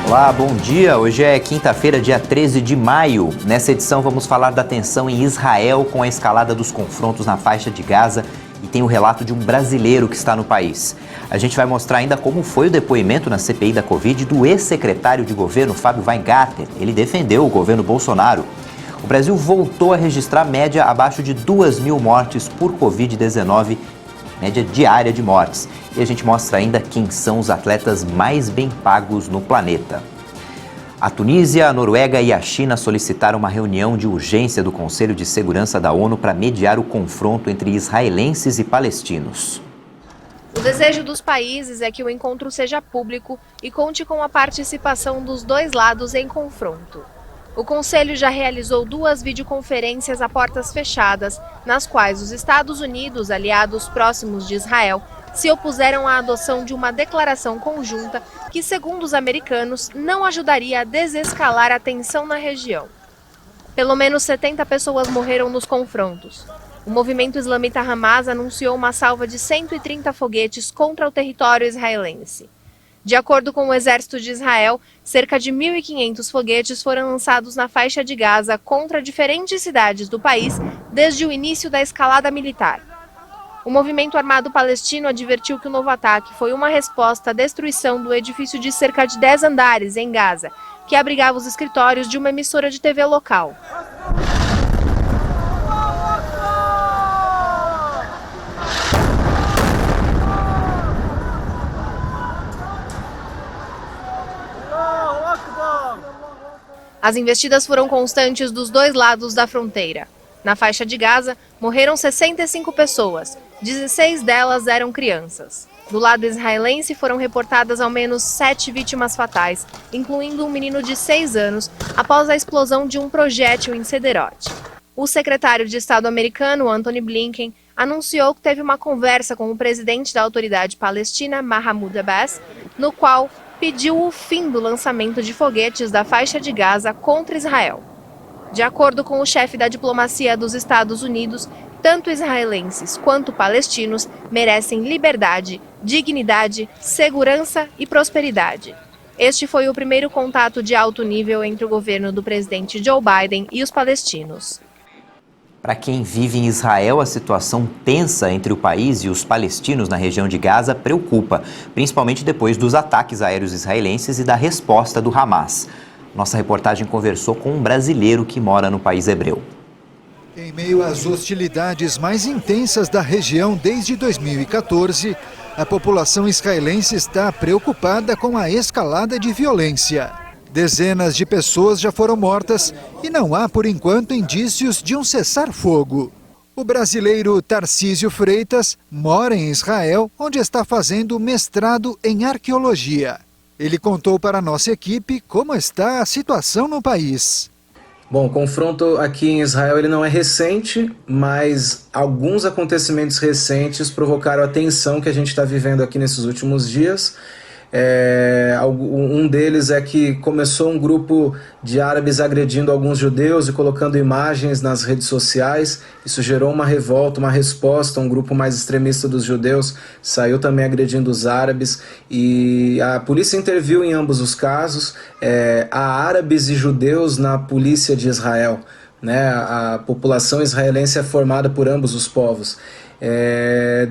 Olá, bom dia. Hoje é quinta-feira, dia 13 de maio. Nessa edição vamos falar da tensão em Israel com a escalada dos confrontos na faixa de Gaza e tem o relato de um brasileiro que está no país. A gente vai mostrar ainda como foi o depoimento na CPI da Covid do ex-secretário de governo, Fábio Weingarten. Ele defendeu o governo Bolsonaro. O Brasil voltou a registrar média abaixo de 2.000 mortes por Covid-19, média diária de mortes. E a gente mostra ainda quem são os atletas mais bem pagos no planeta. A Tunísia, a Noruega e a China solicitaram uma reunião de urgência do Conselho de Segurança da ONU para mediar o confronto entre israelenses e palestinos. O desejo dos países é que o encontro seja público e conte com a participação dos dois lados em confronto. O Conselho já realizou 2 videoconferências a portas fechadas, nas quais os Estados Unidos, aliados próximos de Israel, se opuseram à adoção de uma declaração conjunta que, segundo os americanos, não ajudaria a desescalar a tensão na região. Pelo menos 70 pessoas morreram nos confrontos. O movimento islamita Hamas anunciou uma salva de 130 foguetes contra o território israelense. De acordo com o exército de Israel, cerca de 1.500 foguetes foram lançados na faixa de Gaza contra diferentes cidades do país desde o início da escalada militar. O movimento armado palestino advertiu que o novo ataque foi uma resposta à destruição do edifício de cerca de 10 andares em Gaza, que abrigava os escritórios de uma emissora de TV local. As investidas foram constantes dos dois lados da fronteira. Na faixa de Gaza, morreram 65 pessoas, 16 delas eram crianças. Do lado israelense foram reportadas ao menos 7 vítimas fatais, incluindo um menino de 6 anos, após a explosão de um projétil em Sderot. O secretário de Estado americano, Antony Blinken, anunciou que teve uma conversa com o presidente da autoridade palestina, Mahmoud Abbas, no qual pediu o fim do lançamento de foguetes da faixa de Gaza contra Israel. De acordo com o chefe da diplomacia dos Estados Unidos, tanto israelenses quanto palestinos merecem liberdade, dignidade, segurança e prosperidade. Este foi o primeiro contato de alto nível entre o governo do presidente Joe Biden e os palestinos. Para quem vive em Israel, a situação tensa entre o país e os palestinos na região de Gaza preocupa, principalmente depois dos ataques aéreos israelenses e da resposta do Hamas. Nossa reportagem conversou com um brasileiro que mora no país hebreu. Em meio às hostilidades mais intensas da região desde 2014, a população israelense está preocupada com a escalada de violência. Dezenas de pessoas já foram mortas e não há, por enquanto, indícios de um cessar-fogo. O brasileiro Tarcísio Freitas mora em Israel, onde está fazendo mestrado em arqueologia. Ele contou para a nossa equipe como está a situação no país. Bom, o confronto aqui em Israel ele não é recente, mas alguns acontecimentos recentes provocaram a tensão que a gente está vivendo aqui nesses últimos dias. Um deles é que começou um grupo de árabes agredindo alguns judeus e colocando imagens nas redes sociais. Isso gerou uma revolta, uma resposta. Um grupo mais extremista dos judeus saiu também agredindo os árabes e a polícia interviu em ambos os casos. Há árabes e judeus na polícia de Israel, né? A população israelense é formada por ambos os povos.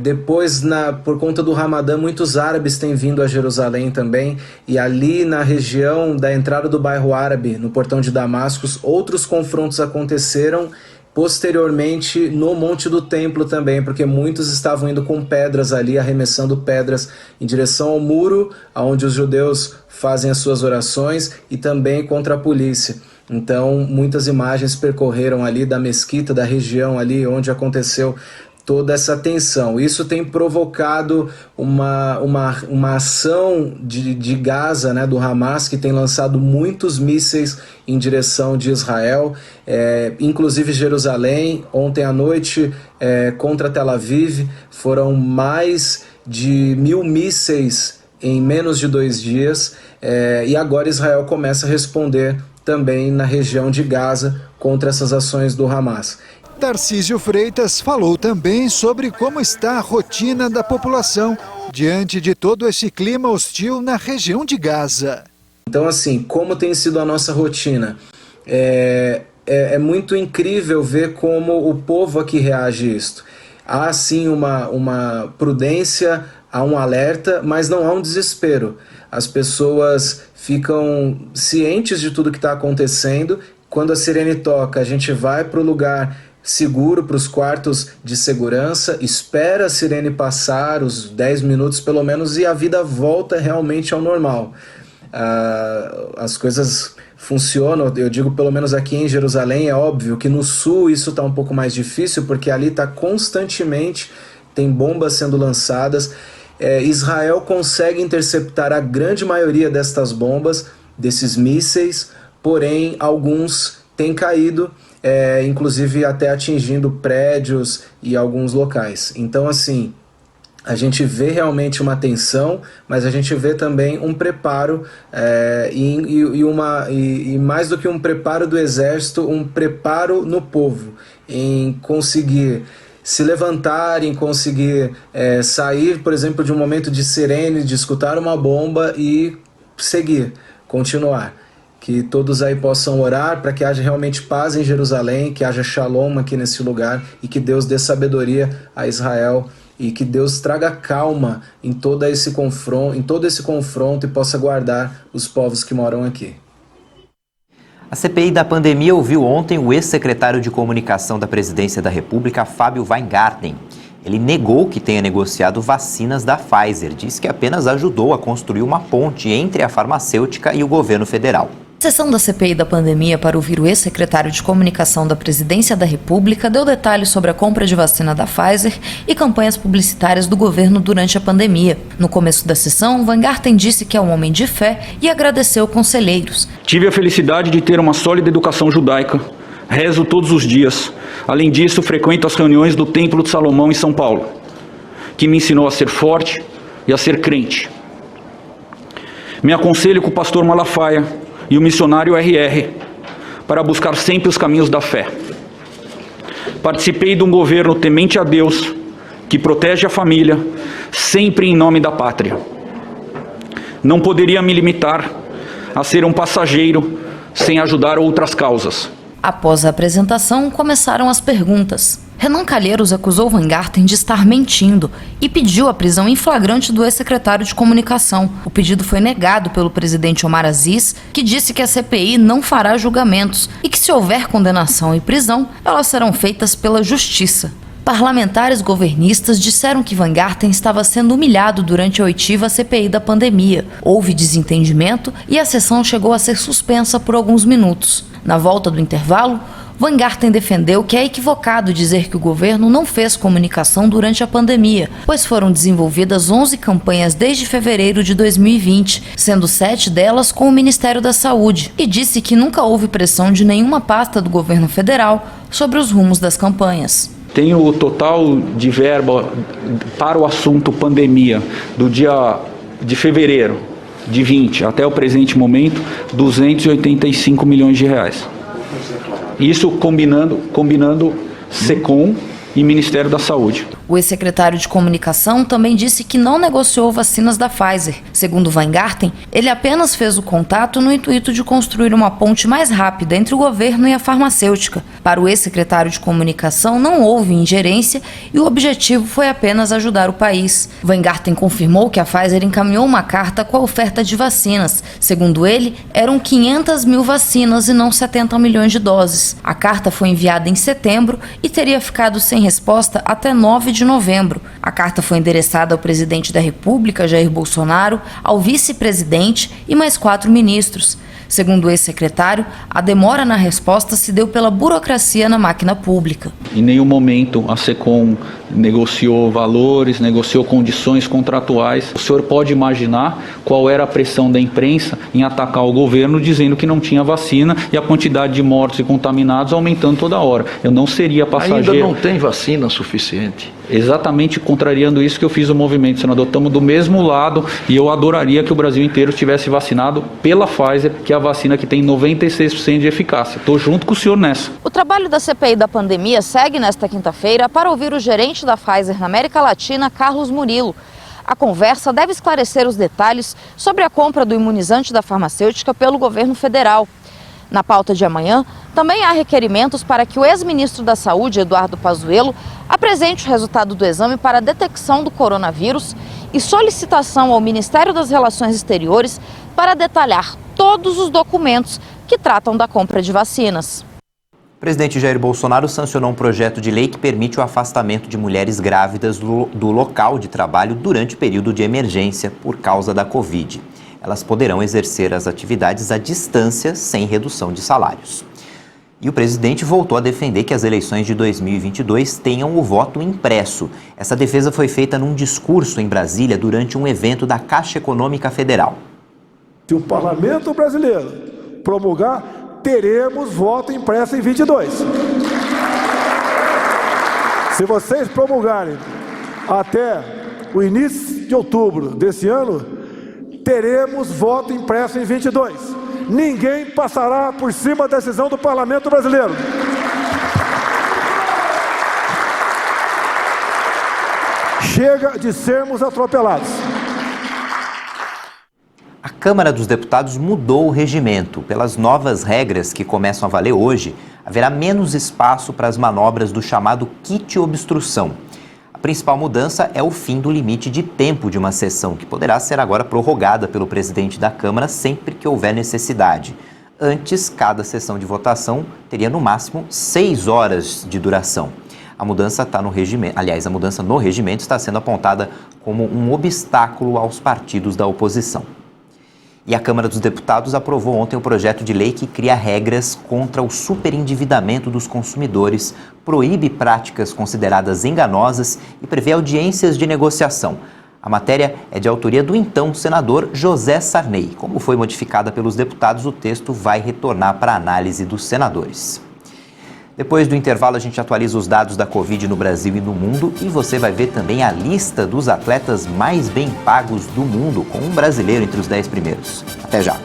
Depois, por conta do Ramadã, muitos árabes têm vindo a Jerusalém também, e ali na região da entrada do bairro árabe, no portão de Damasco, outros confrontos aconteceram posteriormente no Monte do Templo também, porque muitos estavam indo com pedras ali, arremessando pedras em direção ao muro, onde os judeus fazem as suas orações, e também contra a polícia. Então, muitas imagens percorreram ali da mesquita, da região ali onde aconteceu toda essa tensão. Isso tem provocado uma ação de Gaza, né, do Hamas, que tem lançado muitos mísseis em direção de Israel, inclusive Jerusalém. Ontem à noite, contra Tel Aviv, foram mais de 1.000 mísseis em menos de 2 dias, e agora Israel começa a responder também na região de Gaza contra essas ações do Hamas. Tarcísio Freitas falou também sobre como está a rotina da população diante de todo esse clima hostil na região de Gaza. Então, assim, como tem sido a nossa rotina? É muito incrível ver como o povo aqui reage a isto. Há sim uma prudência, há um alerta, mas não há um desespero. As pessoas ficam cientes de tudo que está acontecendo. Quando a sirene toca, a gente vai para o lugar seguro, para os quartos de segurança, espera a sirene passar, os 10 minutos pelo menos, e a vida volta realmente ao normal. As coisas funcionam, eu digo pelo menos aqui em Jerusalém. É óbvio que no sul isso está um pouco mais difícil, porque ali está constantemente, tem bombas sendo lançadas. Israel consegue interceptar a grande maioria destas bombas, desses mísseis, porém alguns têm caído, inclusive até atingindo prédios e alguns locais. Então, assim, a gente vê realmente uma tensão, mas a gente vê também um preparo e mais do que um preparo do exército, um preparo no povo, em conseguir se levantar, em conseguir sair, por exemplo, de um momento de sirene, de escutar uma bomba e seguir, continuar. Que todos aí possam orar para que haja realmente paz em Jerusalém, que haja shalom aqui nesse lugar e que Deus dê sabedoria a Israel e que Deus traga calma em todo esse confronto e possa guardar os povos que moram aqui. A CPI da pandemia ouviu ontem o ex-secretário de Comunicação da Presidência da República, Fábio Weingarten. Ele negou que tenha negociado vacinas da Pfizer, disse que apenas ajudou a construir uma ponte entre a farmacêutica e o governo federal. A sessão da CPI da pandemia para ouvir o ex-secretário de Comunicação da Presidência da República deu detalhes sobre a compra de vacina da Pfizer e campanhas publicitárias do governo durante a pandemia. No começo da sessão, Weingarten disse que é um homem de fé e agradeceu conselheiros. Tive a felicidade de ter uma sólida educação judaica. Rezo todos os dias. Além disso, frequento as reuniões do Templo de Salomão em São Paulo, que me ensinou a ser forte e a ser crente. Me aconselho com o pastor Malafaia e o missionário RR, para buscar sempre os caminhos da fé. Participei de um governo temente a Deus, que protege a família, sempre em nome da pátria. Não poderia me limitar a ser um passageiro sem ajudar outras causas. Após a apresentação, começaram as perguntas. Renan Calheiros acusou Weingarten de estar mentindo e pediu a prisão em flagrante do ex-secretário de Comunicação. O pedido foi negado pelo presidente Omar Aziz, que disse que a CPI não fará julgamentos e que, se houver condenação e prisão, elas serão feitas pela Justiça. Parlamentares governistas disseram que Weingarten estava sendo humilhado durante a oitiva CPI da pandemia. Houve desentendimento e a sessão chegou a ser suspensa por alguns minutos. Na volta do intervalo, Weingarten defendeu que é equivocado dizer que o governo não fez comunicação durante a pandemia, pois foram desenvolvidas 11 campanhas desde fevereiro de 2020, sendo 7 delas com o Ministério da Saúde, e disse que nunca houve pressão de nenhuma pasta do governo federal sobre os rumos das campanhas. Tenho o total de verba para o assunto pandemia do dia de fevereiro de 20 até o presente momento, 285 milhões de reais. Isso combinando SECOM e Ministério da Saúde. O ex-secretário de Comunicação também disse que não negociou vacinas da Pfizer. Segundo Weingarten, ele apenas fez o contato no intuito de construir uma ponte mais rápida entre o governo e a farmacêutica. Para o ex-secretário de Comunicação, não houve ingerência e o objetivo foi apenas ajudar o país. Weingarten confirmou que a Pfizer encaminhou uma carta com a oferta de vacinas. Segundo ele, eram 500 mil vacinas e não 70 milhões de doses. A carta foi enviada em setembro e teria ficado sem resposta até 9 de novembro. A carta foi endereçada ao presidente da República, Jair Bolsonaro, ao vice-presidente e mais 4 ministros. Segundo o ex-secretário, a demora na resposta se deu pela burocracia na máquina pública. Em nenhum momento a SECOM negociou valores, negociou condições contratuais. O senhor pode imaginar qual era a pressão da imprensa em atacar o governo dizendo que não tinha vacina e a quantidade de mortos e contaminados aumentando toda hora. Eu não seria passageiro. Ainda não tem vacina suficiente. Exatamente contrariando isso que eu fiz o movimento, senador. Estamos do mesmo lado e eu adoraria que o Brasil inteiro estivesse vacinado pela Pfizer, que é a vacina que tem 96% de eficácia. Estou junto com o senhor nessa. O trabalho da CPI da pandemia segue nesta quinta-feira para ouvir o gerente da Pfizer na América Latina, Carlos Murilo. A conversa deve esclarecer os detalhes sobre a compra do imunizante da farmacêutica pelo governo federal. Na pauta de amanhã, também há requerimentos para que o ex-ministro da Saúde, Eduardo Pazuello, apresente o resultado do exame para a detecção do coronavírus e solicitação ao Ministério das Relações Exteriores para detalhar todos os documentos que tratam da compra de vacinas. O presidente Jair Bolsonaro sancionou um projeto de lei que permite o afastamento de mulheres grávidas do local de trabalho durante o período de emergência por causa da Covid. Elas poderão exercer as atividades à distância sem redução de salários. E o presidente voltou a defender que as eleições de 2022 tenham o voto impresso. Essa defesa foi feita num discurso em Brasília durante um evento da Caixa Econômica Federal. Se o parlamento brasileiro promulgar, teremos voto impresso em 22. Se vocês promulgarem até o início de outubro desse ano, teremos voto impresso em 22. Ninguém passará por cima da decisão do parlamento brasileiro. Chega de sermos atropelados. A Câmara dos Deputados mudou o regimento. Pelas novas regras que começam a valer hoje, haverá menos espaço para as manobras do chamado kit obstrução. A principal mudança é o fim do limite de tempo de uma sessão, que poderá ser agora prorrogada pelo presidente da Câmara sempre que houver necessidade. Antes, cada sessão de votação teria no máximo 6 horas de duração. A mudança está no regimento, a mudança no regimento está sendo apontada como um obstáculo aos partidos da oposição. E a Câmara dos Deputados aprovou ontem o projeto de lei que cria regras contra o superendividamento dos consumidores, proíbe práticas consideradas enganosas e prevê audiências de negociação. A matéria é de autoria do então senador José Sarney. Como foi modificada pelos deputados, o texto vai retornar para a análise dos senadores. Depois do intervalo, a gente atualiza os dados da Covid no Brasil e no mundo e você vai ver também a lista dos atletas mais bem pagos do mundo, com um brasileiro entre os 10 primeiros. Até já!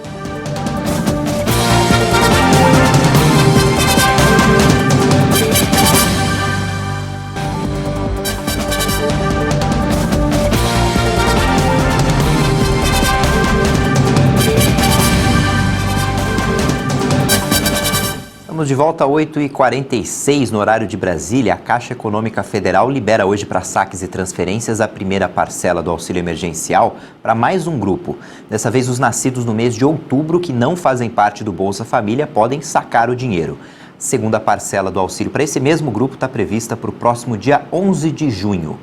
Estamos de volta às 8h46 no horário de Brasília. A Caixa Econômica Federal libera hoje para saques e transferências a primeira parcela do auxílio emergencial para mais um grupo. Dessa vez, os nascidos no mês de outubro que não fazem parte do Bolsa Família podem sacar o dinheiro. A segunda parcela do auxílio para esse mesmo grupo está prevista para o próximo dia 11 de junho.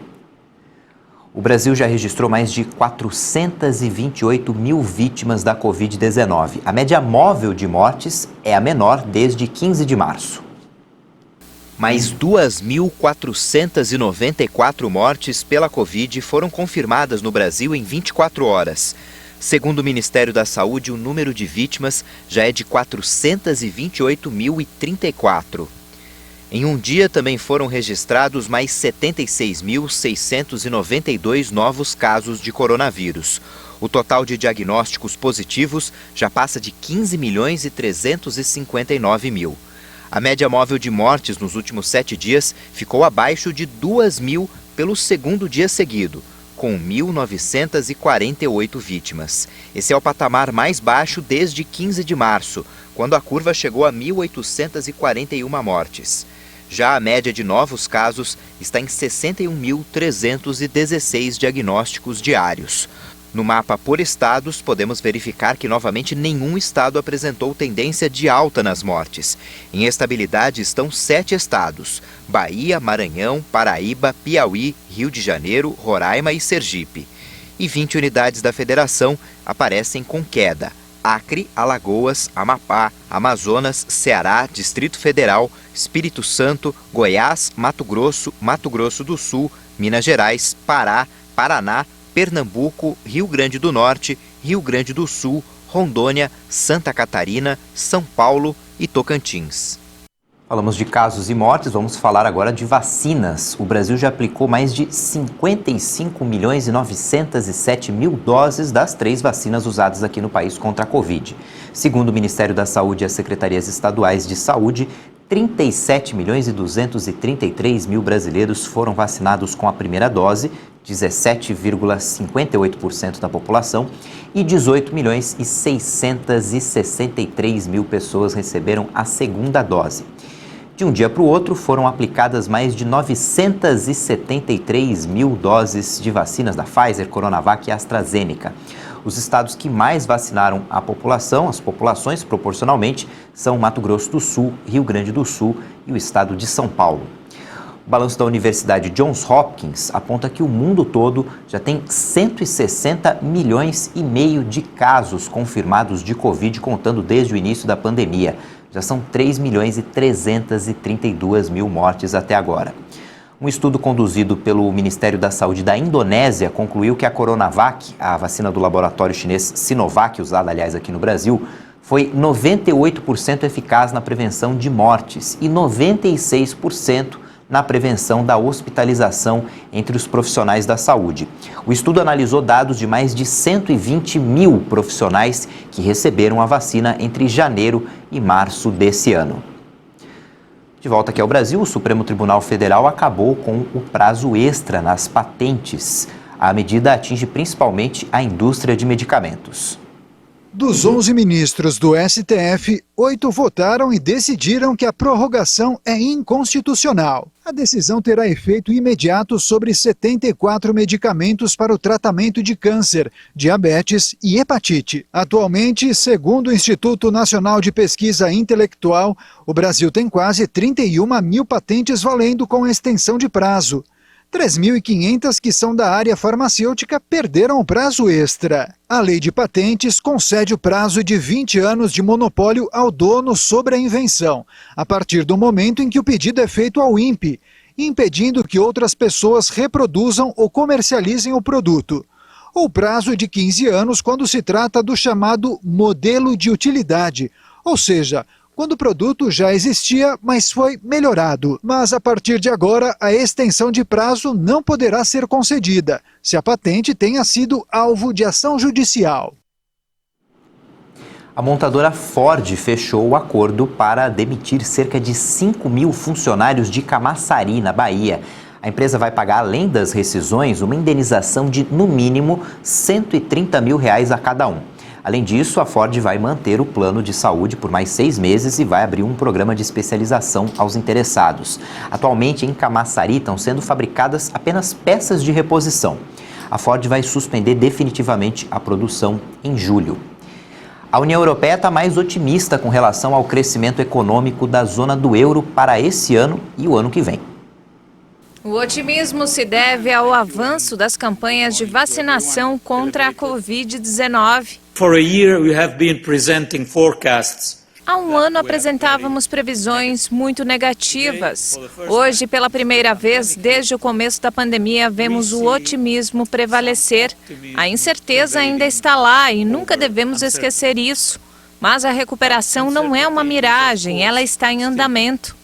O Brasil já registrou mais de 428 mil vítimas da Covid-19. A média móvel de mortes é a menor desde 15 de março. Mais 2.494 mortes pela Covid foram confirmadas no Brasil em 24 horas. Segundo o Ministério da Saúde, o número de vítimas já é de 428.034. Em um dia também foram registrados mais 76.692 novos casos de coronavírus. O total de diagnósticos positivos já passa de 15.359.000. A média móvel de mortes nos últimos 7 dias ficou abaixo de 2.000 pelo segundo dia seguido, com 1.948 vítimas. Esse é o patamar mais baixo desde 15 de março, quando a curva chegou a 1.841 mortes. Já a média de novos casos está em 61.316 diagnósticos diários. No mapa por estados, podemos verificar que novamente nenhum estado apresentou tendência de alta nas mortes. Em estabilidade estão 7 estados: Bahia, Maranhão, Paraíba, Piauí, Rio de Janeiro, Roraima e Sergipe. E 20 unidades da federação aparecem com queda: Acre, Alagoas, Amapá, Amazonas, Ceará, Distrito Federal, Espírito Santo, Goiás, Mato Grosso do Sul, Minas Gerais, Pará, Paraná, Pernambuco, Rio Grande do Norte, Rio Grande do Sul, Rondônia, Santa Catarina, São Paulo e Tocantins. Falamos de casos e mortes, vamos falar agora de vacinas. O Brasil já aplicou mais de 55.907.000 doses das 3 vacinas usadas aqui no país contra a Covid. Segundo o Ministério da Saúde e as secretarias estaduais de saúde, 37.233.000 brasileiros foram vacinados com a primeira dose, 17,58% da população, e 18.663.000 pessoas receberam a segunda dose. De um dia para o outro, foram aplicadas mais de 973 mil doses de vacinas da Pfizer, Coronavac e AstraZeneca. Os estados que mais vacinaram a população, as populações proporcionalmente, são Mato Grosso do Sul, Rio Grande do Sul e o estado de São Paulo. O balanço da Universidade Johns Hopkins aponta que o mundo todo já tem 160 milhões e meio de casos confirmados de Covid, contando desde o início da pandemia. Já são 3.332.000 mortes até agora. Um estudo conduzido pelo Ministério da Saúde da Indonésia concluiu que a Coronavac, a vacina do laboratório chinês Sinovac, usada, aliás, aqui no Brasil, foi 98% eficaz na prevenção de mortes e 96% na prevenção da hospitalização entre os profissionais da saúde. O estudo analisou dados de mais de 120 mil profissionais que receberam a vacina entre janeiro e março desse ano. De volta aqui ao Brasil, o Supremo Tribunal Federal acabou com o prazo extra nas patentes. A medida atinge principalmente a indústria de medicamentos. Dos 11 ministros do STF, 8 votaram e decidiram que a prorrogação é inconstitucional. A decisão terá efeito imediato sobre 74 medicamentos para o tratamento de câncer, diabetes e hepatite. Atualmente, segundo o Instituto Nacional de Pesquisa Intelectual, o Brasil tem quase 31 mil patentes valendo com extensão de prazo. 3.500 que são da área farmacêutica perderam o prazo extra. A lei de patentes concede o prazo de 20 anos de monopólio ao dono sobre a invenção, a partir do momento em que o pedido é feito ao INPE, impedindo que outras pessoas reproduzam ou comercializem o produto. Ou prazo de 15 anos quando se trata do chamado modelo de utilidade, ou seja, quando o produto já existia, mas foi melhorado. Mas, a partir de agora, a extensão de prazo não poderá ser concedida, se a patente tenha sido alvo de ação judicial. A montadora Ford fechou o acordo para demitir cerca de 5 mil funcionários de Camaçari, na Bahia. A empresa vai pagar, além das rescisões, uma indenização de, no mínimo, R$130 mil a cada um. Além disso, a Ford vai manter o plano de saúde por mais 6 meses e vai abrir um programa de especialização aos interessados. Atualmente, em Camaçari, estão sendo fabricadas apenas peças de reposição. A Ford vai suspender definitivamente a produção em julho. A União Europeia está mais otimista com relação ao crescimento econômico da zona do euro para esse ano e o ano que vem. O otimismo se deve ao avanço das campanhas de vacinação contra a Covid-19. Há um ano apresentávamos previsões muito negativas. Hoje, pela primeira vez desde o começo da pandemia, vemos o otimismo prevalecer. A incerteza ainda está lá e nunca devemos esquecer isso. Mas a recuperação não é uma miragem, ela está em andamento.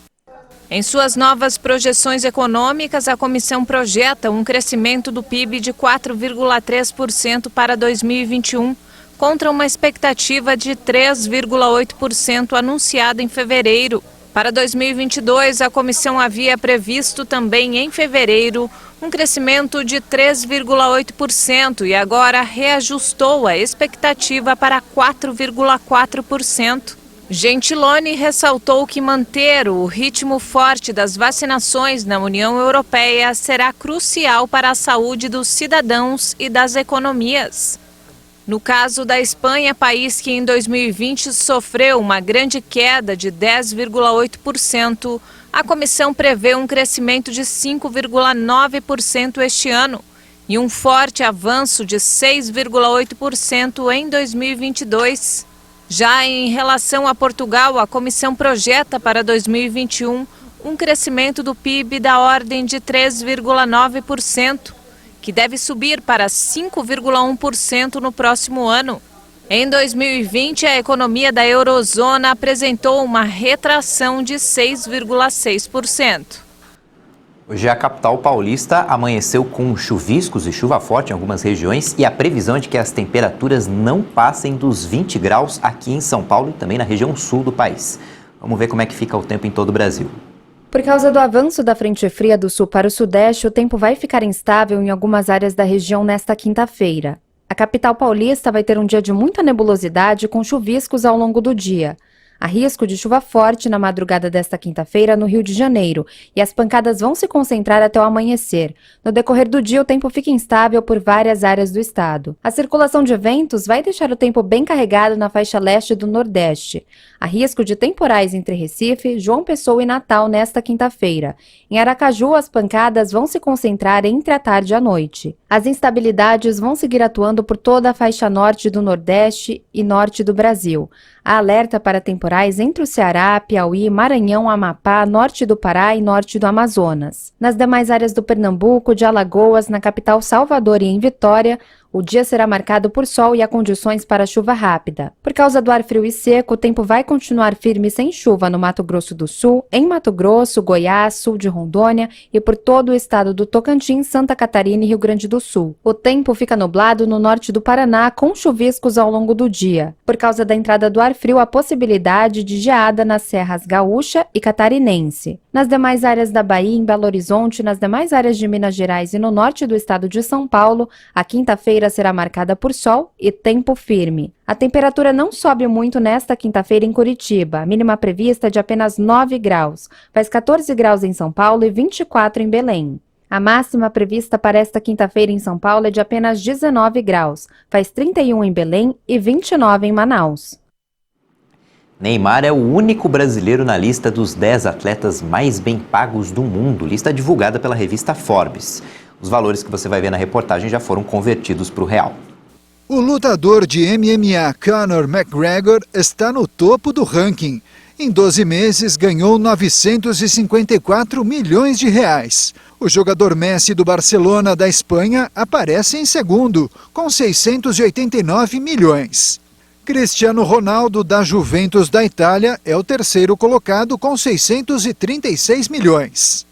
Em suas novas projeções econômicas, a comissão projeta um crescimento do PIB de 4,3% para 2021, contra uma expectativa de 3,8% anunciada em fevereiro. Para 2022, a comissão havia previsto também em fevereiro um crescimento de 3,8% e agora reajustou a expectativa para 4,4%. Gentiloni ressaltou que manter o ritmo forte das vacinações na União Europeia será crucial para a saúde dos cidadãos e das economias. No caso da Espanha, país que em 2020 sofreu uma grande queda de 10,8%, a comissão prevê um crescimento de 5,9% este ano e um forte avanço de 6,8% em 2022. Já em relação a Portugal, a comissão projeta para 2021 um crescimento do PIB da ordem de 3,9%, que deve subir para 5,1% no próximo ano. Em 2020, a economia da eurozona apresentou uma retração de 6,6%. Hoje a capital paulista amanheceu com chuviscos e chuva forte em algumas regiões e a previsão é de que as temperaturas não passem dos 20 graus aqui em São Paulo e também na região sul do país. Vamos ver como é que fica o tempo em todo o Brasil. Por causa do avanço da frente fria do sul para o sudeste, o tempo vai ficar instável em algumas áreas da região nesta quinta-feira. A capital paulista vai ter um dia de muita nebulosidade com chuviscos ao longo do dia. Há risco de chuva forte na madrugada desta quinta-feira no Rio de Janeiro e as pancadas vão se concentrar até o amanhecer. No decorrer do dia, o tempo fica instável por várias áreas do estado. A circulação de ventos vai deixar o tempo bem carregado na faixa leste do Nordeste. Há risco de temporais entre Recife, João Pessoa e Natal nesta quinta-feira. Em Aracaju, as pancadas vão se concentrar entre a tarde e a noite. As instabilidades vão seguir atuando por toda a faixa norte do Nordeste e norte do Brasil. Há alerta para temporais entre o Ceará, Piauí, Maranhão, Amapá, norte do Pará e norte do Amazonas. Nas demais áreas do Pernambuco, de Alagoas, na capital Salvador e em Vitória, o dia será marcado por sol e há condições para chuva rápida. Por causa do ar frio e seco, o tempo vai continuar firme sem chuva no Mato Grosso do Sul, em Mato Grosso, Goiás, sul de Rondônia e por todo o estado do Tocantins, Santa Catarina e Rio Grande do Sul. O tempo fica nublado no norte do Paraná, com chuviscos ao longo do dia. Por causa da entrada do ar frio, há possibilidade de geada nas serras gaúcha e catarinense. Nas demais áreas da Bahia, em Belo Horizonte, nas demais áreas de Minas Gerais e no norte do estado de São Paulo, a quinta-feira será marcada por sol e tempo firme. A temperatura não sobe muito nesta quinta-feira em Curitiba. A mínima prevista é de apenas 9 graus. Faz 14 graus em São Paulo e 24 em Belém. A máxima prevista para esta quinta-feira em São Paulo é de apenas 19 graus. Faz 31 em Belém e 29 em Manaus. Neymar é o único brasileiro na lista dos 10 atletas mais bem pagos do mundo, lista divulgada pela revista Forbes. Os valores que você vai ver na reportagem já foram convertidos para o real. O lutador de MMA Conor McGregor está no topo do ranking. Em 12 meses, ganhou 954 milhões de reais. O jogador Messi do Barcelona da Espanha aparece em segundo, com 689 milhões. Cristiano Ronaldo da Juventus da Itália é o terceiro colocado com 636 milhões.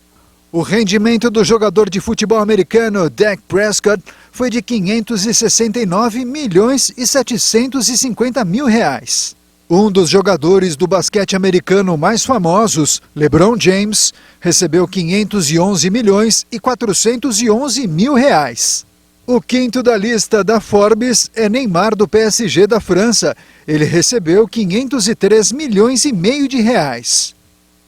O rendimento do jogador de futebol americano Dak Prescott foi de 569 milhões e 750 mil reais. Um dos jogadores do basquete americano mais famosos, LeBron James, recebeu 511 milhões e 411 mil reais. O quinto da lista da Forbes é Neymar do PSG da França. Ele recebeu 503 milhões e meio de reais.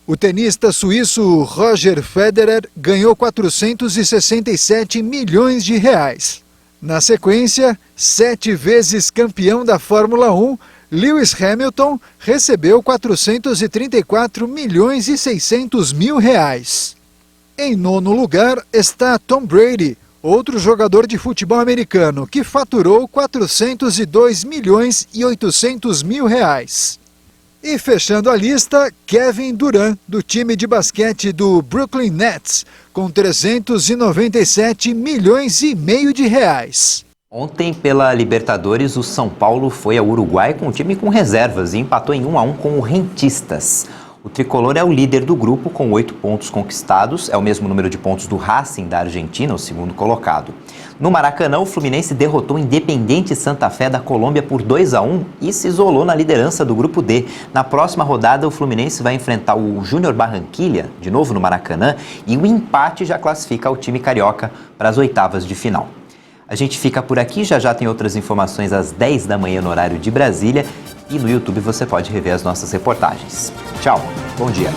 O tenista suíço Roger Federer ganhou 467 milhões de reais. Na sequência, 7 vezes campeão da Fórmula 1, Lewis Hamilton recebeu 434 milhões e 600 mil reais. Em nono lugar está Tom Brady, outro jogador de futebol americano, que faturou 402 milhões e 800 mil reais. E fechando a lista, Kevin Durant, do time de basquete do Brooklyn Nets, com 397 milhões e meio de reais. Ontem, pela Libertadores, o São Paulo foi ao Uruguai com o time com reservas e empatou em 1-1 com o Rentistas. O tricolor é o líder do grupo com 8 pontos conquistados, é o mesmo número de pontos do Racing da Argentina, o segundo colocado. No Maracanã, o Fluminense derrotou o Independiente Santa Fé da Colômbia por 2-1 e se isolou na liderança do grupo D. Na próxima rodada, o Fluminense vai enfrentar o Júnior Barranquilla, de novo no Maracanã, e o empate já classifica o time carioca para as oitavas de final. A gente fica por aqui, já tem outras informações às 10 da manhã no horário de Brasília e no YouTube você pode rever as nossas reportagens. Tchau, bom dia.